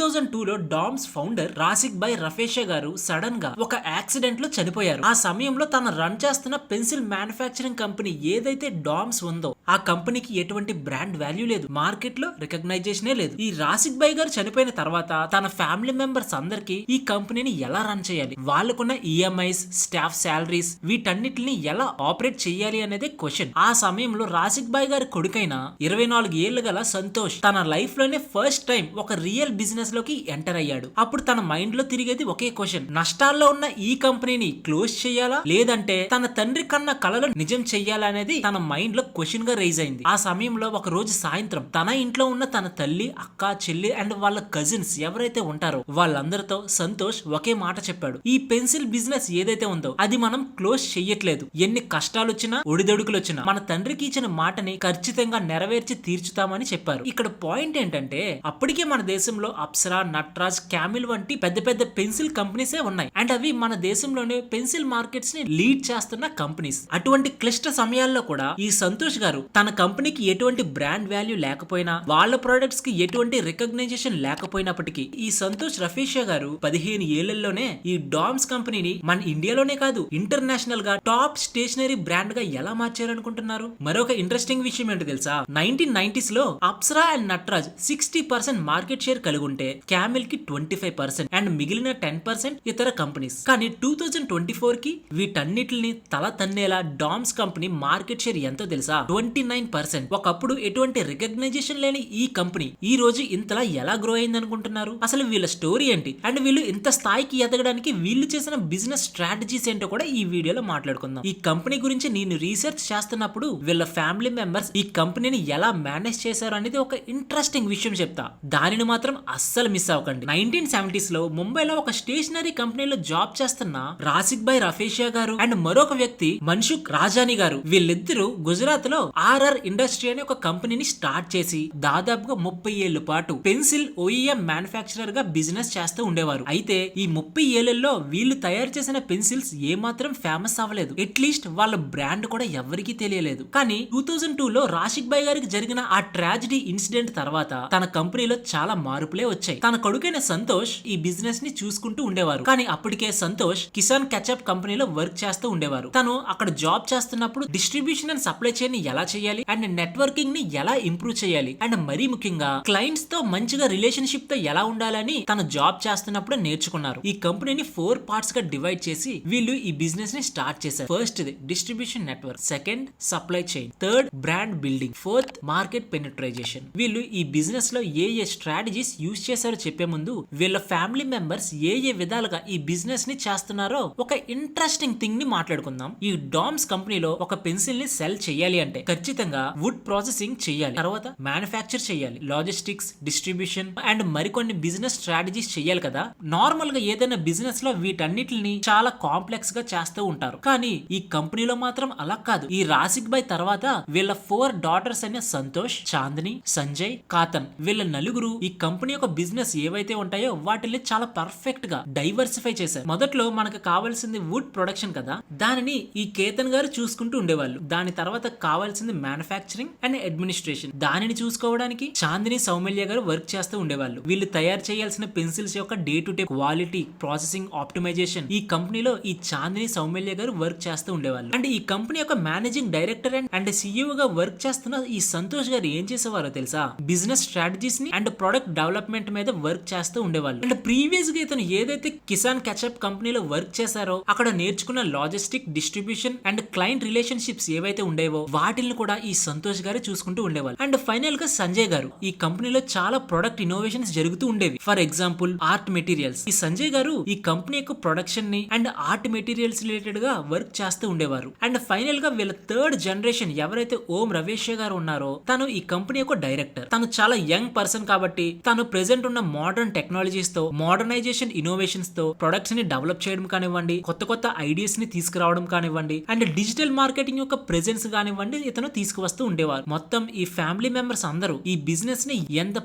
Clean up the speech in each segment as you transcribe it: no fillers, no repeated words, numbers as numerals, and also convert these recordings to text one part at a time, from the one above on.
2002లో DOMS founder రాసిక్ భాయ్ రఫేషా గారు sudden గా ఒక యాక్సిడెంట్ లో చనిపోయారు. ఆ సమయంలో తను రన్ చేస్తున్న పెన్సిల్ మ్యానుఫ్యాక్చరింగ్ కంపెనీ ఏదైతే డామ్స్ ఉందో ఆ కంపెనీకి ఎటువంటి బ్రాండ్ వాల్యూ లేదు, మార్కెట్ లో రికగ్నైజేషనే లేదు. ఈ రాసిక్ భాయ్ గారు చనిపోయిన తర్వాత తన ఫ్యామిలీ మెంబర్స్ అందరికి ఈ కంపెనీని ఎలా రన్ చేయాలి, వాళ్ళకున్న ఈఎంఐస్, స్టాఫ్ శాలరీస్ వీటన్నిటిని ఎలా ఆపరేట్ చేయాలి అనేది క్వశ్చన్. ఆ సమయంలో రాసిక్ భాయ్ గారి కొడుకైన 24 ఏళ్లు గల సంతోష్ తన లైఫ్ లోనే ఫస్ట్ టైం ఒక రియల్ బిజినెస్ లోకి ఎంటర్ అయ్యాడు. అప్పుడు తన మైండ్ లో తిరిగేది ఒకే క్వశ్చన్: నష్టాల్లో ఉన్న ఈ కంపెనీని క్లోజ్ చేయాలా, లేదంటే తన తండ్రి కన్నా కలలను నిజం చెయ్యాలా అనేది తన మైండ్ లో క్వశ్చన్ గా రైజ్ అయింది. ఆ సమయంలో ఒక రోజు సాయంత్రం తన ఇంట్లో ఉన్న తన తల్లి, అక్క, చెల్లి అండ్ వాళ్ళ కజిన్స్ ఎవరైతే ఉంటారో వాళ్ళందరితో సంతోష్ ఒకే మాట చెప్పాడు: ఈ పెన్సిల్ బిజినెస్ ఏదైతే ఉందో అది మనం క్లోజ్ చెయ్యట్లేదు. ఎన్ని కష్టాలు వచ్చినా, ఒడిదొడుకులు వచ్చినా మన తండ్రికి ఇచ్చిన మాటని ఖచ్చితంగా నెరవేర్చి తీర్చుతామని చెప్పారు. ఇక్కడ పాయింట్ ఏంటంటే అప్పటికే మన దేశంలో అప్సరా, నట్రాజ్, క్యామిల్ వంటి పెద్ద పెద్ద పెన్సిల్ కంపెనీసే ఉన్నాయి. అండ్ అవి మన దేశంలోనే పెన్సిల్ మార్కెట్స్ ని లీడ్ చేస్తున్న కంపెనీస్. అటువంటి క్లిష్ట సమయాల్లో కూడా ఈ సంతోష్ గారు తన కంపెనీకి ఎటువంటి బ్రాండ్ వాల్యూ లేకపోయినా, వాళ్ళ ప్రొడక్ట్స్ కి ఎటువంటి రికగ్నైజేషన్ లేకపోయినప్పటికీ ఈ సంతోష్ రఫేషా గారు 15 ఏళ్లలోనే ఈ డామ్స్ కంపెనీని మన ఇండియాలోనే కాదు ఇంటర్నేషనల్ గా టాప్ స్టేషనరీ బ్రాండ్ గా ఎలా మార్చారనుకుంటున్నారు? మరొక ఇంట్రెస్టింగ్ విషయం ఏంటో తెలుసా? 1990s లో Apsara and Natraj 60% market share కలిగి ఉంటే క్యామిల్ కి 25% అండ్ మిగిలిన 10% ఇతర కంపెనీస్. కానీ 2024 కి వీటన్నిటిని తల తన్నేలా డామ్స్ కంపెనీ మార్కెట్ షేర్ ఎంతో తెలుసా? 29%. ఒకప్పుడు ఎటువంటి రికగ్నైజేషన్ లేని ఈ కంపెనీ ఈ రోజు ఇంతలా ఎలా గ్రో అయింది అనుకుంటున్నారు? అసలు వీళ్ళ స్టోరీ ఏంటి అండ్ వీళ్ళు ఇంత స్థాయికి ఎదగడానికి వీళ్ళు చేసిన బిజినెస్ స్ట్రాటజీస్ ఏంటో కూడా ఈ వీడియోలో మాట్లాడుకుందాం. ఈ కంపెనీ గురించి నేను రీసెర్చ్ చేస్తున్నప్పుడు వీళ్ళ ఫ్యామిలీ మెంబర్స్ ఈ కంపెనీని ఎలా మేనేజ్ చేశారు అనేది ఒక ఇంట్రెస్టింగ్ విషయం చెప్తా. దానిని మాత్రం అస్సలు మిస్ అవ్వకండి. 1970s లో ముంబైలో ఒక స్టేషనరీ కంపెనీలో జాబ్ చేస్తున్న రాసిక్ భాయ్ రఫేషియా గారు అండ్ మరొక వ్యక్తి మన్సుఖ్ రాజాని గారు, వీళ్ళిద్దరూ గుజరాత్ లో ఆర్ఆర్ ఇండస్ట్రీ అనే ఒక కంపెనీని స్టార్ట్ చేసి దాదాపుగా 30 ఏళ్ల పాటు పెన్సిల్ ఓఈఎం మ్యానుఫ్యాక్చరర్ గా బిజినెస్ చేస్తూ ఉండేవారు. అయితే ఈ 30 ఏళ్లలో వీళ్ళు తయారు చేసిన పెన్సిల్స్ ఏమాత్రం ఫేమస్ అవ్వలేదు. అట్లీస్ట్ వాళ్ళ బ్రాండ్ కూడా ఎవరికీ తెలియలేదు. కానీ 2002 లో రాసిక్ భాయ్ గారికి జరిగిన ఆ ట్రాజడీ ఇన్సిడెంట్ తర్వాత తన కంపెనీలో చాలా మార్పులే వచ్చాయి. తన కొడుకైన సంతోష్ ఈ బిజినెస్ ని చూసుకుంటూ ఉండేవారు. కానీ అప్పటికే సంతోష్ కిసాన్ కెచప్ కంపెనీలో వర్క్ చేస్తూ ఉండేవారు. తను అక్కడ జాబ్ చేస్తున్నప్పుడు డిస్ట్రిబ్యూషన్ అండ్ సప్లై చైన్ ని ఎలా చేయాలి అండ్ నెట్వర్కింగ్ ని ఎలా ఇంప్రూవ్ చేయాలి అండ్ మరీ ముఖ్యంగా క్లయింట్స్ తో మంచిగా రిలేషన్షిప్ తో ఎలా ఉండాలని తను జాబ్ చేస్తున్నప్పుడు నేర్చుకున్నారు. ఈ కంపెనీని 4 పార్ట్స్ గా డివైడ్ చేసి వీళ్ళు ఈ బిజినెస్ ని స్టార్ట్ చేశారు. First distribution network, second supply chain, third brand building, fourth market penetration. వీళ్ళు ఈ బిజినెస్ లో ఏ స్ట్రాటజీస్ యూజ్ చేశారో చెప్పే ముందు వీళ్ళ ఫ్యామిలీ మెంబర్స్ ఏ విధాలుగా ఈ బిజినెస్ ని చేస్తున్నారో ఒక ఇంట్రెస్టింగ్ థింగ్ ని మాట్లాడుకుందాం. ఈ డామ్స్ కంపెనీలో ఒక పెన్సిల్ ని సెల్ చేయాలి అంటే ఖచ్చితంగా వుడ్ ప్రాసెసింగ్ చేయాలి, తర్వాత మ్యానుఫ్యాక్చర్ చేయాలి, లాజిస్టిక్స్, డిస్ట్రిబ్యూషన్ అండ్ మరికొన్ని బిజినెస్ స్ట్రాటజీస్ చేయాలి కదా. నార్మల్ గా ఏదైనా బిజినెస్ లో వీటన్నిటిని చాలా కాంప్లెక్స్ గా చేస్తూ ఉంటారు. కానీ ఈ కంపెనీలో మాత్రం అలా కాదు. ఈ రాసిక్ భాయ్ తర్వాత వీళ్ళ 4 డాటర్స్ అయిన సంతోష్, చాందిని, సంజయ్, కాతన్ వీళ్ళ నలుగురు ఈ కంపెనీ యొక్క బిజినెస్ ఏవైతే ఉంటాయో వాటిని చాలా పర్ఫెక్ట్ గా డైవర్సిఫై చేశారు. మొదట్లో మనకు కావాల్సింది వుడ్ ప్రొడక్షన్ కదా, దానిని ఈ కేతన్ గారు చూసుకుంటూ ఉండేవాళ్ళు. దాని తర్వాత కావాల్సింది మ్యానుఫ్యాక్చరింగ్ అండ్ అడ్మినిస్ట్రేషన్, దానిని చూసుకోవడానికి చాందిని, సౌమిల్య గారు వర్క్ చేస్తూ ఉండేవాళ్ళు. వీళ్ళు తయారు చేయాల్సిన పెన్సిల్స్ యొక్క day to day quality, processing, optimization ఈ కంపెనీలో ఈ చాందిని, సౌమిల్య గారు వర్క్ చేస్తూ ఉండేవాళ్ళు. అండ్ ఈ కంపెనీ యొక్క మేనేజింగ్ డైరెక్టర్ అండ్ సిఇఓ గా వర్క్ చేస్తున్న ఈ సంతోష్ గారు ఏం చేసేవారో తెలుసా? బిజినెస్ స్ట్రాటజీస్ ని అండ్ ప్రొడక్ట్ డెవలప్మెంట్ మీద వర్క్ చేస్తూ ఉండేవాళ్ళు. అండ్ ప్రీవియస్ గా ఇతను ఏదైతే కిసాన్ కెచప్ కంపెనీలో వర్క్ చేశారో అక్కడ నేర్చుకున్న logistic, distribution and client relationships ఏవైతే ఉండేవో వాటిని కూడా ఈ సంతోష్ గారు చూసుకుంటూ ఉండేవాళ్ళు. అండ్ ఫైనల్ గా సంజయ్ గారు, ఈ కంపెనీలో చాలా ప్రొడక్ట్ ఇన్నోవేషన్స్ జరుగుతూ ఉండేవి. For example art materials. ఈ సంజయ్ గారు ఈ కంపెనీ యొక్క ప్రొడక్షన్ ని అండ్ ఆర్ట్ మెటీరియల్స్ రిలేటెడ్ గా వర్క్ చేస్తూ ఉండేవారు. అండ్ ఫైనల్ గా వీళ్ళ థర్డ్ జనరేషన్ ఎవరైతే ఓం రవేష్ గారు ఉన్నారో తను ఈ కంపెనీ యొక్క డైరెక్టర్. తను చాలా యంగ్ పర్సన్ కాబట్టి తను ప్రెసెంట్ ఉన్న మోడర్న్ టెక్నాలజీస్ తో, మోడర్నైజేషన్ ఇన్నోవేషన్స్ తో ప్రొడక్ట్స్ ని డెవలప్ చేయడం కానివ్వండి, కొత్త కొత్త ఐడియాస్ ని తీసుకురావడం కానివ్వండి అండ్ డిజిటల్ మార్కెటింగ్ యొక్క ప్రెజెన్స్ కానివ్వండి ఇతను తీసుకువస్తూ ఉండేవారు. మొత్తం ఈ ఫ్యామిలీ మెంబర్స్ అందరూ ఈ బిజినెస్ ని ఎంత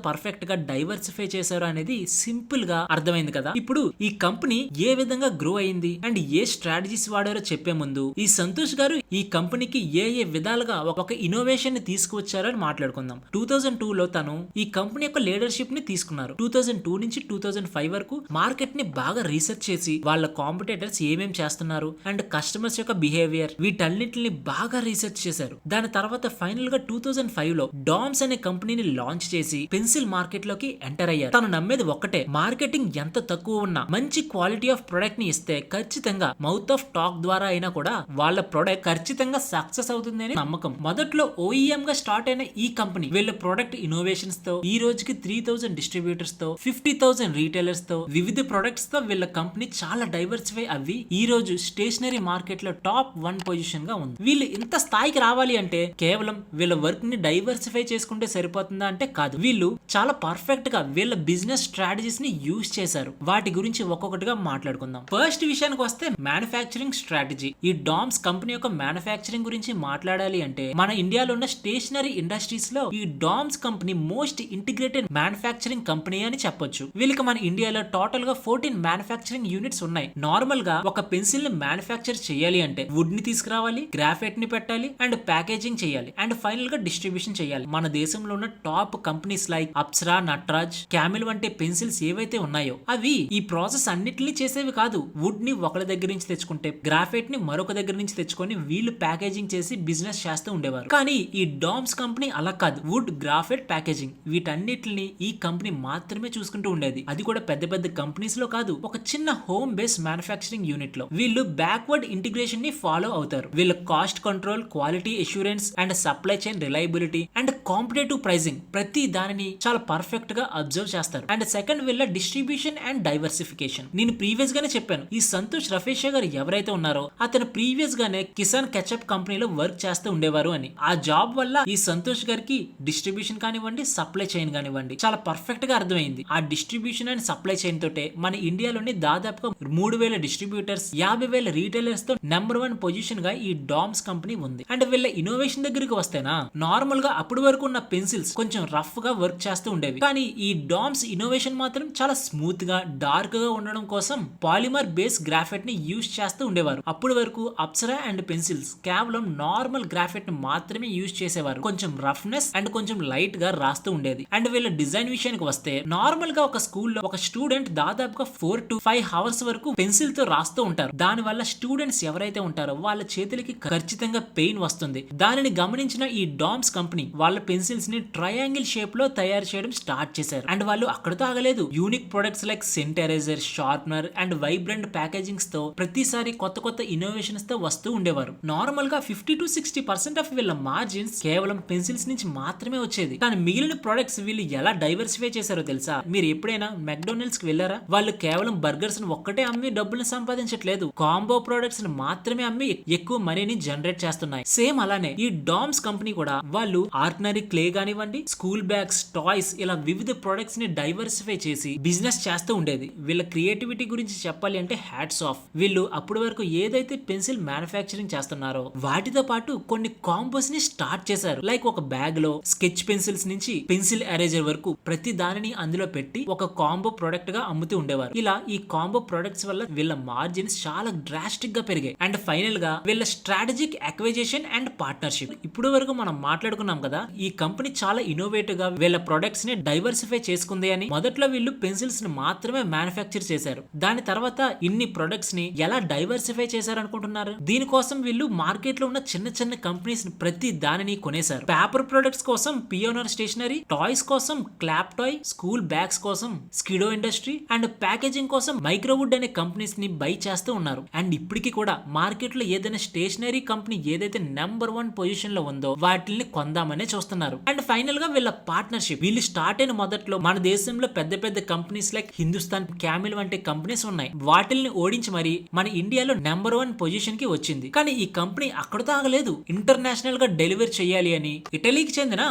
పర్ఫెక్ట్ గా డైవర్సిఫై చేశారో అనేది సింపుల్ గా అర్థమైంది కదా. ఇప్పుడు ఈ కంపెనీ ఏ విధంగా గ్రో అయింది అండ్ ఏ స్ట్రాటజీస్ వాడారో చెప్పే ముందు ఈ సంతోష్ గారు ఈ కంపెనీకి ఏ విధాలుగా ఒక ఇన్నోవేషన్ ని తీసుకువచ్చారో అని మాట్లాడుకుందాం. 2002 లో తను ఈ కంపెనీ యొక్క లీడర్షిప్ ని తీసుకున్నారు. తీసుకున్నారు. 2002 నుంచి 2005 వరకు మార్కెట్ ని బాగా రీసెర్చ్ చేసి వాళ్ళ కాంపిటేటర్స్ ఏమేం చేస్తున్నారు అండ్ కస్టమర్స్ యొక్క బిహేవియర్ వీటన్నిటిని బాగా రీసెర్చ్ చేశారు. దాని తర్వాత ఫైనల్ గా 2005 లో డామ్స్ అనే కంపెనీని లాంచ్ చేసి పెన్సిల్ మార్కెట్ లోకి ఎంటర్ అయ్యారు. తను నమ్మేది ఒక్కటే, మార్కెటింగ్ ఎంత తక్కువ ఉన్నా మంచి క్వాలిటీ ఆఫ్ ప్రొడక్ట్ ని ఇస్తే ఖచ్చితంగా మౌత్ ఆఫ్ టాక్ ద్వారా అయినా కూడా వాళ్ళ ప్రొడక్ట్ ఖచ్చితంగా సక్సెస్ అవుతుంది అని నమ్మకం. మొదట్లో OEM గా స్టార్ట్ అయిన ఈ కంపెనీ వీళ్ళ ప్రొడక్ట్ ఇన్నోవేషన్స్ తో ఈ రోజుకి 3000 డిస్ట్రిబ్యూటర్స్ తో 50,000 రీటైలర్స్ తో వివిధ ప్రొడక్ట్స్ తో వీళ్ళ కంపెనీ చాలా డైవర్సిఫై అవి ఈ రోజు స్టేషనరీ మార్కెట్ లో టాప్ 1 పొజిషన్ గా ఉంది. వీళ్ళు ఇంత స్థాయికి రావాలి అంటే కేవలం వీళ్ళ వర్క్ ని డైవర్సిఫై చేసుకుంటే సరిపోతుందా అంటే కాదు. వీళ్ళు చాలా పర్ఫెక్ట్ గా వీళ్ళ బిజినెస్ స్ట్రాటజీస్ ని యూజ్ చేశారు. వాటి గురించి ఒక్కొక్కటిగా మాట్లాడుకుందాం. ఫస్ట్ విషయానికి వస్తే మ్యానుఫ్యాక్చరింగ్ స్ట్రాటజీ. ఈ డామ్స్ కంపెనీ యొక్క మ్యానుఫ్యాక్చరింగ్ గురించి మాట్లాడాలి అంటే మన ఇండియాలో ఉన్న స్టేషనరీ ఇండస్ట్రీస్ లో ఈ Doms company most integrated manufacturing company అని చెప్పొచ్చు. వీళ్ళకి మన ఇండియాలో టోటల్ గా 14 మ్యానుఫ్యాక్చరింగ్ యూనిట్స్ ఉన్నాయి. నార్మల్ గా ఒక పెన్సిల్ ని మ్యానుఫ్యాక్చర్ చేయాలి అంటే వుడ్ ని తీసుకురావాలి, గ్రాఫైట్ ని పెట్టాలి అండ్ ప్యాకేజింగ్ చేయాలి అండ్ ఫైనల్ గా డిస్ట్రిబ్యూషన్ చేయాలి. మన దేశంలో ఉన్న top companies like Apsara, Nataraj, Camel వంటి పెన్సిల్స్ ఏవైతే ఉన్నాయో అవి ఈ ప్రాసెస్ అన్నిటిని చేసేవి కాదు. వుడ్ ని ఒకరి దగ్గర నుంచి తెచ్చుకుంటే గ్రాఫైట్ ని మరొక దగ్గర నుంచి తెచ్చుకొని వీళ్ళు ప్యాకేజింగ్ చేసి బిజినెస్ చేస్తూ ఉండేవారు. కానీ ఈ డామ్స్ కంపెనీ అలా కాదు. వుడ్, గ్రాఫైట్, ప్యాకేజింగ్ వీటన్నిటిని ఈ కంపెనీ మాత్రమే చూసుకుంటూ ఉండేది. అది కూడా పెద్ద పెద్ద కంపెనీస్ లో కాదు, ఒక చిన్న హోమ్ బేస్ మ్యానుఫ్యాక్చరింగ్ యూనిట్ లో. వీళ్ళు బ్యాక్వర్డ్ ఇంటిగ్రేషన్ ని ఫాలో అవుతారు. వీళ్ళ cost control, quality assurance and supply chain reliability and competitive pricing ప్రతి దానిని చాలా పర్ఫెక్ట్ గా అబ్జర్వ్ చేస్తారు. అండ్ సెకండ్ వీళ్ళ డిస్ట్రిబ్యూషన్ అండ్ డైవర్సిఫికేషన్. నేను ప్రీవియస్ గానే చెప్పాను, ఈ సంతోష్ రఫేషియా గారు ఎవరైతే ఉన్నారో అతను ప్రీవియస్ గానే కిసాన్ కెచప్ కంపెనీలో వర్క్ చేస్తూ ఉండేవారు అని. ఆ జాబ్ వల్ల ఈ సంతోష్ గారికి డిస్ట్రిబ్యూషన్ కానివ్వండి, సప్లై చైన్ కానివ్వండి చాలా పర్ఫెక్ట్ గా అర్థమైంది. ఆ డిస్ట్రిబ్యూషన్ అండ్ సప్లై చైన్ తోటే మన ఇండియాలోని దాదాపుగా 3000 డిస్ట్రిబ్యూటర్స్, 50,000 రీటైలర్స్ తో నెంబర్ 1 పొజిషన్ గా ఈ డామ్స్ కంపెనీ ఉంది. అండ్ వీళ్ళ ఇన్నోవేషన్ దగ్గరికి వస్తేనా, నార్మల్ గా అప్పటి వరకు ఉన్న పెన్సిల్స్ కొంచెం రఫ్ గా వర్క్ చేస్తూ ఉండేవి. కానీ ఈ డామ్స్ ఇన్నోవేషన్ మాత్రం చాలా స్మూత్ గా, డార్క్ గా ఉండడం కోసం పాలిమర్ బేస్ గ్రాఫైట్ ని యూజ్ చేస్తూ ఉండేవారు. అప్పటి వరకు అప్సరా అండ్ పెన్సిల్స్ కేవలం నార్మల్ గ్రాఫైట్ ని మాత్రమే యూజ్ చేసేవారు. కొంచెం రఫ్నెస్ అండ్ కొంచెం లైట్ గా రాస్తూ ఉండేది. అండ్ వీళ్ళ డిజైన్ విషయానికి వస్తే నార్మల్ గా ఒక స్కూల్లో ఒక స్టూడెంట్ దాదాపుగా 4 to 5 hours వరకు పెన్సిల్ తో రాస్తూ ఉంటారు. దాని వల్ల స్టూడెంట్స్ ఎవరైతే ఉంటారో వాళ్ళ చేతులకి ఖచ్చితంగా పెయిన్ వస్తుంది. దానిని గమనించిన ఈ డామ్స్ కంపెనీ వాళ్ళ పెన్సిల్స్ ని ట్రయాంగిల్ షేప్ లో తయారు చేయడం స్టార్ట్ చేశారు. అండ్ వాళ్ళు అక్కడతో ఆగలేదు. Unique products like scent eraser, sharpener and vibrant packagings తో ప్రతిసారి కొత్త కొత్త ఇన్నోవేషన్స్ తో వస్తూ ఉండేవారు. నార్మల్ గా 50 to 60% ఆఫ్ వీళ్ళ మార్జిన్స్ కేవలం పెన్సిల్స్ నుంచి మాత్రమే వచ్చేది. కానీ మిగిలిన ప్రొడక్ట్స్ వీళ్ళు ఎలా డైవర్సిఫై చేశారో తెలుసా? మీరు ఎప్పుడైనా మెక్డొనాల్డ్స్ కి వెళ్ళారా? వాళ్ళు కేవలం బర్గర్స్ ని ఒక్కటే అమ్మి డబ్బులు సంపాదించట్లేదు, కాంబో ప్రొడక్ట్స్ ని మాత్రమే అమ్మి ఎక్కువ మనీని జనరేట్ చేస్తున్నాయి. సేమ్ అలానే ఈ డామ్స్ కంపెనీ కూడా వాళ్ళు ఆర్డినరీ క్లే కానివ్వండి, స్కూల్ బ్యాగ్స్, టాయ్స్ ఇలా వివిధ ప్రొడక్ట్స్ ని డైవర్సిఫై చేసి బిజినెస్ చేస్తూ ఉండేది. వీళ్ళ క్రియేటివిటీ గురించి చెప్పాలి అంటే హ్యాట్స్ ఆఫ్. వీళ్ళు అప్పటి వరకు ఏదైతే పెన్సిల్ మ్యానుఫ్యాక్చరింగ్ చేస్తున్నారో వాటితో పాటు కొన్ని కాంబోస్ ని స్టార్ట్ చేశారు. లైక్ ఒక బ్యాగ్ లో స్కెచ్ పెన్సిల్స్ నుంచి పెన్సిల్ ఎరేజర్ వరకు ప్రతి దానిని అందులో పెట్టి ఒక కాంబో ప్రొడక్ట్ గా అమ్ముతూ ఉండేవారు. ఇలా ఈ కాంబో ప్రొడక్ట్స్ వల్ల వీళ్ళ మార్జిన్స్ చాలా డ్రాస్టిక్ గా పెరిగాయి. అండ్ ఫైనల్ గా వీళ్ళ స్ట్రాటజిక్ అక్విజిషన్ అండ్ పార్ట్నర్షిప్. ఇప్పుడు వరకు మనం మాట్లాడుకున్నాం కదా, ఈ కంపెనీ చాలా ఇన్నోవేటివ్ గా వీళ్ళ ప్రొడక్ట్స్ ని డైవర్సిఫై చేసుకుంది అని. మొదట్లో వీళ్ళు పెన్సిల్స్ ని మాత్రమే మ్యానుఫ్యాక్చర్ చేశారు. దాని తర్వాత ఇన్ని ప్రొడక్ట్స్ ని ఎలా డైవర్సిఫై చేశారు అనుకుంటున్నారు? దీనికోసం వీళ్ళు మార్కెట్ లో ఉన్న చిన్న చిన్న కంపెనీస్ ప్రతి దానిని కొనేశారు. పేపర్ ప్రొడక్ట్స్ కోసం పియోనర్ స్టేషనరీ, టాయ్స్ కోసం క్లాప్ టాయ్, స్కూల్ బ్యాగ్స్ కోసం స్కిడో ఇండస్ట్రీ అండ్ ప్యాకేజింగ్ కోసం మైక్రోవుడ్ అనే కంపెనీస్ ని బై చేస్తూ ఉన్నారు. అండ్ ఇప్పటికి కూడా మార్కెట్ లో ఏదైనా స్టేషనరీ కంపెనీ ఏదైతే నెంబర్ 1 పొజిషన్ లో ఉందో వాటిని కొందామనే చూస్తున్నారు. అండ్ ఫైనల్ గా వీళ్ళ పార్ట్నర్షిప్. వీళ్ళు స్టార్ట్ అయిన మొదట్లో మన దేశంలో పెద్ద పెద్ద కంపెనీస్ లైక్ హిందుస్థాన్, క్యామిల్ వంటి కంపెనీస్ ఉన్నాయి. వాటిల్ని ఓడించి మరి మన ఇండియాలో నెంబర్ 1 పొజిషన్ కి వచ్చింది. కానీ ఈ కంపెనీ అక్కడతో ఆగలేదు. ఇంటర్నేషనల్ గా డెలివరీ చేయాలి అని ఇటలీకి చెందిన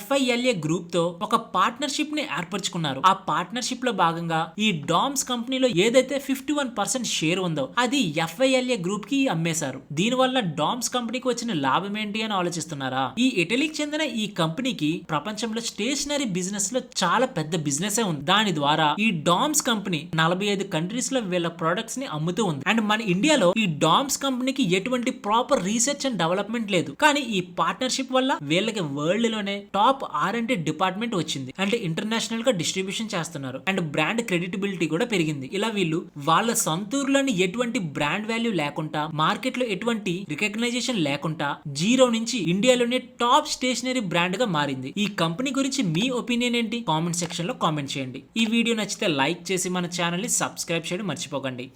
FILA గ్రూప్ తో ఒక పార్ట్నర్షిప్ ని ఏర్పరచుకున్నారు. ఆ పార్ట్నర్షిప్ లో భాగంగా ఈ డామ్స్ కంపెనీలో ఏదైతే 51% షేర్ ఉందో అది FILA గ్రూప్ కి అమ్మేశారు. దీనివల్ల డామ్స్ కంపెనీకి వచ్చిన లాభం ఏంటి అని ఆలోచిస్తున్నారా? ఈ ఇటలీకి చెందిన ఈ కంపెనీకి ప్రపంచంలో స్టేషనరీ బిజినెస్ లో చాలా పెద్ద బిజినెస్ ఉంది. దాని ద్వారా ఈ డామ్స్ కంపెనీ 45 కంట్రీస్ లో వీళ్ళ ప్రొడక్ట్స్ ని అమ్ముతూ ఉంది. అండ్ మన ఇండియాలో ఈ డామ్స్ కంపెనీకి ఎటువంటి ప్రాపర్ రీసెర్చ్ అండ్ డెవలప్మెంట్ లేదు. కానీ ఈ పార్ట్నర్షిప్ వల్ల వీళ్ళకి వరల్డ్ లోనే టాప్ R&D డిపార్ట్మెంట్ వచ్చింది. అంటే ఇంటర్నేషనల్ ఇంటర్నేషనల్ గా డిస్ట్రిబ్యూషన్ చేస్తున్నారు అండ్ బ్రాండ్ క్రెడిటబిలిటీ కూడా పెరిగింది. ఇలా వీళ్ళు వాళ్ళ సొంతూరులోని ఎటువంటి బ్రాండ్ వాల్యూ లేకుండా, మార్కెట్ లో ఎటువంటి రికగ్నైజేషన్ లేకుండా జీరో నుంచి ఇండియాలోనే టాప్ స్టేషనరీ బ్రాండ్ గా మారింది. ఈ కంపెనీ గురించి మీ ఒపీనియన్ ఏంటి? కామెంట్ సెక్షన్ లో కామెంట్ చేయండి. ఈ వీడియో నచ్చితే లైక్ చేసి మన ఛానల్ ని సబ్స్క్రైబ్ చేయడం మర్చిపోకండి.